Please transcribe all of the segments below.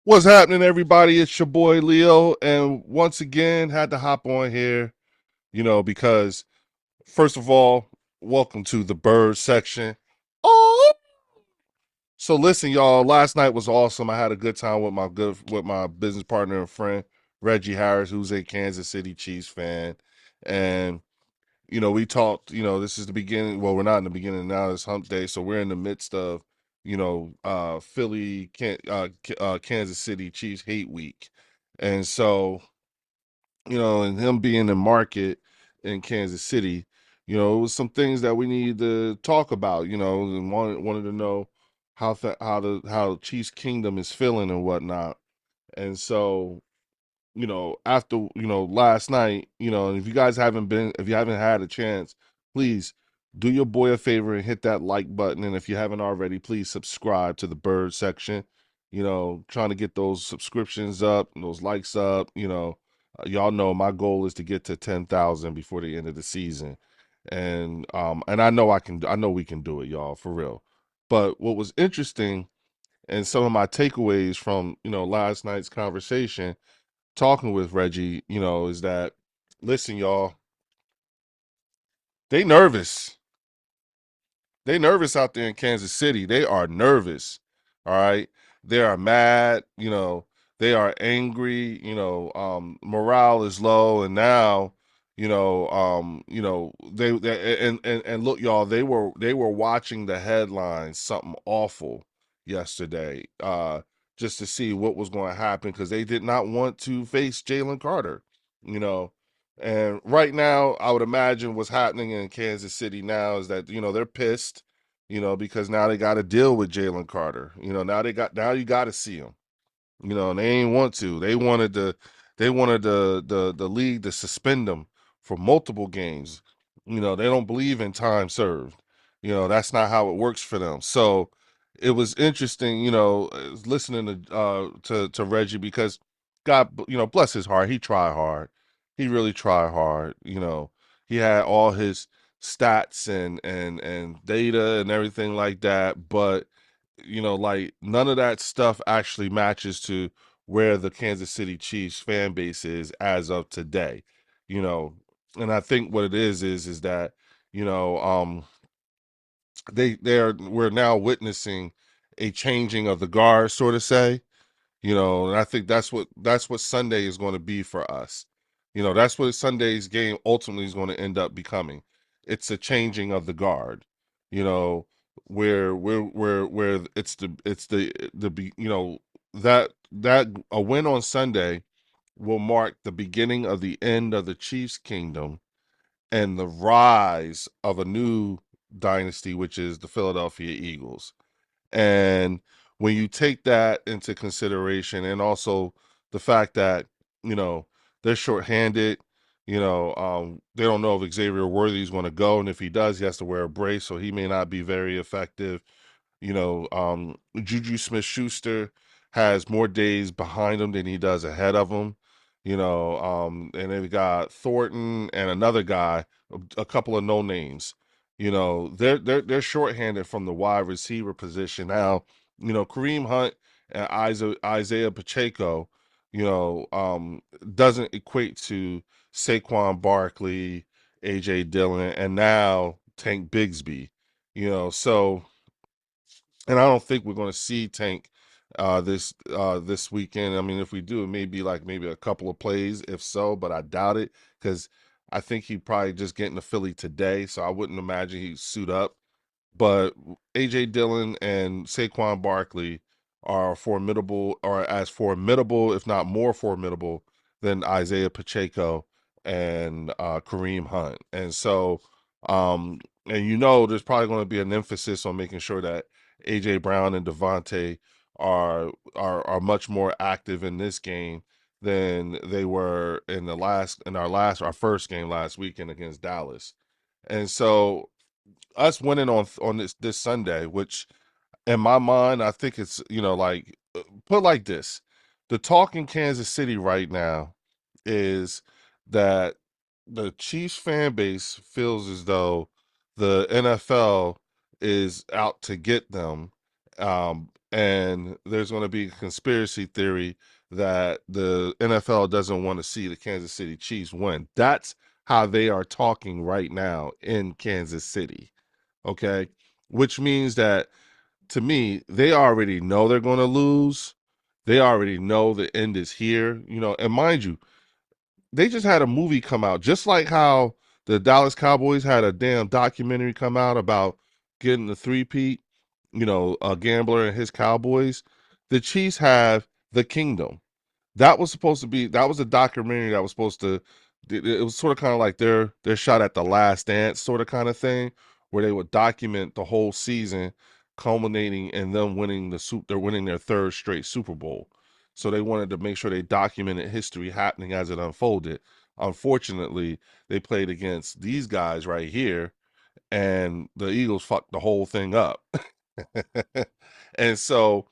What's happening, everybody? It's your boy Leo, and once again, had to hop on here, because first of all, welcome to the bird section. Oh, so listen, y'all. Last night was awesome. I had a good time with my business partner and friend Reggie Harris, who's a Kansas City Chiefs fan, and we talked. This is the beginning. Well, we're not in the beginning now. It's Hump Day, so we're in the midst of Philly, Kansas City Chiefs hate week, and so and him being in market in Kansas City, it was some things that we needed to talk about, and wanted to know how Chiefs Kingdom is feeling and whatnot. And so, after, last night, and if you haven't had a chance, please do your boy a favor and hit that like button. And if you haven't already, please subscribe to the bird section, trying to get those subscriptions up and those likes up. Y'all know my goal is to get to 10,000 before the end of the season. And I know we can do it, y'all, for real. But what was interesting and some of my takeaways from, last night's conversation talking with Reggie, is that listen, y'all, they nervous. They nervous out there in Kansas City. They are nervous. All right. They are mad, they are angry, morale is low. And now, and look, y'all, they were watching the headlines, something awful yesterday, just to see what was going to happen because they did not want to face Jalen Carter, you know. And right now, I would imagine what's happening in Kansas City now is that, they're pissed, because now they got to deal with Jalen Carter. Now you got to see him. And they ain't want to. They wanted the league to suspend them for multiple games. They don't believe in time served. That's not how it works for them. So it was interesting, listening to Reggie because God, bless his heart, he tried hard. He really tried hard. He had all his stats and data and everything like that, but like none of that stuff actually matches to where the Kansas City Chiefs fan base is as of today. You know, and I think what it is that, you know, um we're now witnessing a changing of the guard, sort of say. And I think that's what Sunday is going to be for us. That's what Sunday's game ultimately is going to end up becoming. It's a changing of the guard. You know, where that a win on Sunday will mark the beginning of the end of the Chiefs' kingdom and the rise of a new dynasty, which is the Philadelphia Eagles. And when you take that into consideration, and also the fact that, you know, they're shorthanded, they don't know if Xavier Worthy is going to go. And if he does, he has to wear a brace, so he may not be very effective. Juju Smith Schuster has more days behind him than he does ahead of him. And then we got Thornton and another guy, a couple of no names. They're shorthanded from the wide receiver position now. Kareem Hunt and Isaiah Pacheco, doesn't equate to Saquon Barkley, AJ Dillon, and now Tank Bigsby. So and I don't think we're going to see Tank this weekend. I mean, if we do, it may be like maybe a couple of plays, if so, but I doubt it because I think he probably just getting to Philly today, so I wouldn't imagine he'd suit up. But AJ Dillon and Saquon Barkley are formidable, or as formidable, if not more formidable, than Isaiah Pacheco and Kareem Hunt. And so, and there's probably going to be an emphasis on making sure that AJ Brown and Devontae are much more active in this game than they were our first game last weekend against Dallas. And so us winning on this Sunday, which in my mind, I think it's like put like this: the talk in Kansas City right now is that the Chiefs fan base feels as though the NFL is out to get them, and there's going to be a conspiracy theory that the NFL doesn't want to see the Kansas City Chiefs win. That's how they are talking right now in Kansas City. Okay. Which means that to me, they already know they're going to lose. They already know the end is here, and mind you, they just had a movie come out, just like how the Dallas Cowboys had a damn documentary come out about getting the three-peat, a gambler and his Cowboys. The Chiefs have the Kingdom. That was supposed to be, that was a documentary that was supposed to, it was sort of kind of like their shot at the last dance sort of kind of thing, where they would document the whole season culminating in them winning they're winning their third straight Super Bowl. So they wanted to make sure they documented history happening as it unfolded. Unfortunately, they played against these guys right here, and the Eagles fucked the whole thing up. And so,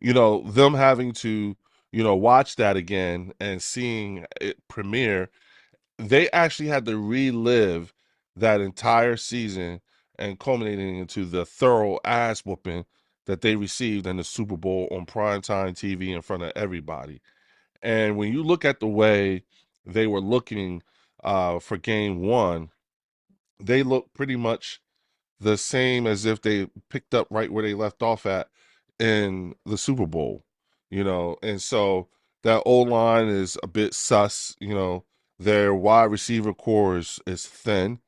them having to, watch that again and seeing it premiere, they actually had to relive that entire season and culminating into the thorough ass whooping that they received in the Super Bowl on primetime TV in front of everybody. And when you look at the way they were looking for game one, they look pretty much the same as if they picked up right where they left off at in the Super Bowl, and so that old line is a bit sus, their wide receiver core is thin,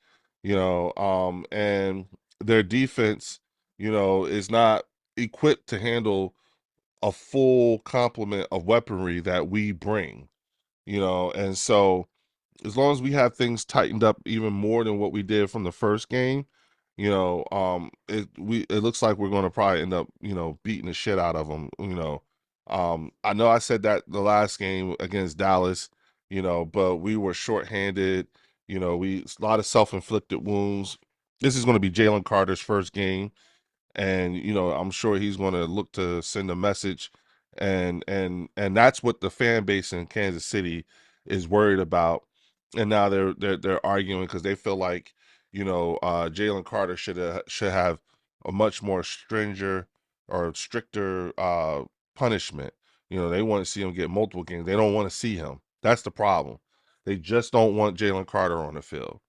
and their defense, is not equipped to handle a full complement of weaponry that we bring, and so as long as we have things tightened up even more than what we did from the first game, it looks like we're going to probably end up, beating the shit out of them. I know I said that the last game against Dallas, but we were shorthanded. We a lot of self-inflicted wounds. This is going to be Jalen Carter's first game, and I'm sure he's going to look to send a message, and that's what the fan base in Kansas City is worried about. And now they're arguing because they feel like Jalen Carter should have a much more stringent or stricter punishment. They want to see him get multiple games. They don't want to see him. That's the problem. They just don't want Jalen Carter on the field.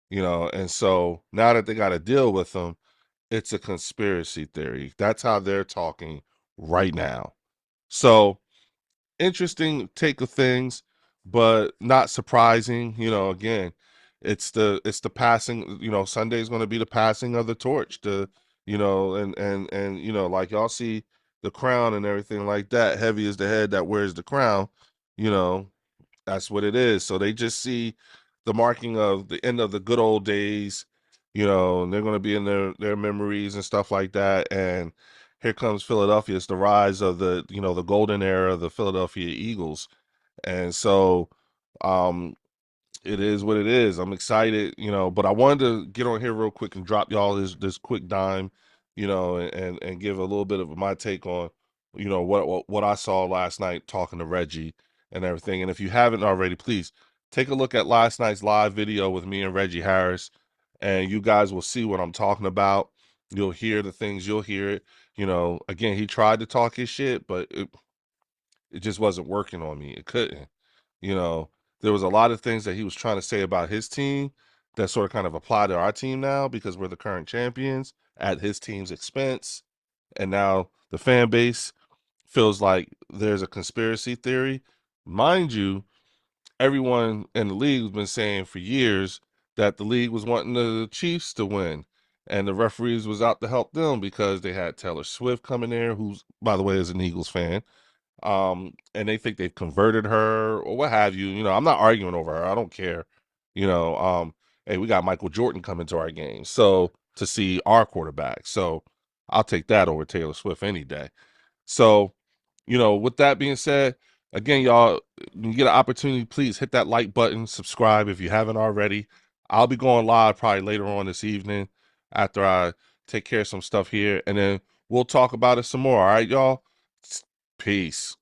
And so now that they got to deal with him, it's a conspiracy theory. That's how they're talking right now. So interesting take of things, but not surprising. Again, it's the passing. Sunday's going to be the passing of the torch. And like y'all see the crown and everything like that. Heavy is the head that wears the crown. You know, that's what it is. So they just see the marking of the end of the good old days, and they're going to be in their memories and stuff like that. And here comes Philadelphia. It's the rise of the golden era of the Philadelphia Eagles. And so it is what it is. I'm excited, but I wanted to get on here real quick and drop y'all this quick dime, and give a little bit of my take on, what I saw last night talking to Reggie and everything. And if you haven't already, please take a look at last night's live video with me and Reggie Harris, and you guys will see what I'm talking about. You'll hear the things, you'll hear it. Again, he tried to talk his shit, but it just wasn't working on me. It couldn't. You know, there was a lot of things that he was trying to say about his team that sort of kind of apply to our team now because we're the current champions at his team's expense. And now the fan base feels like there's a conspiracy theory. Mind you, everyone in the league has been saying for years that the league was wanting the Chiefs to win. And the referees was out to help them because they had Taylor Swift coming there, who's, by the way, is an Eagles fan, and they think they've converted her or what have you. I'm not arguing over her. I don't care. Hey, we got Michael Jordan coming to our game, so to see our quarterback. So I'll take that over Taylor Swift any day. So, with that being said, again, y'all, when you get an opportunity, please hit that like button, subscribe if you haven't already. I'll be going live probably later on this evening after I take care of some stuff here, and then we'll talk about it some more. All right, y'all? Peace.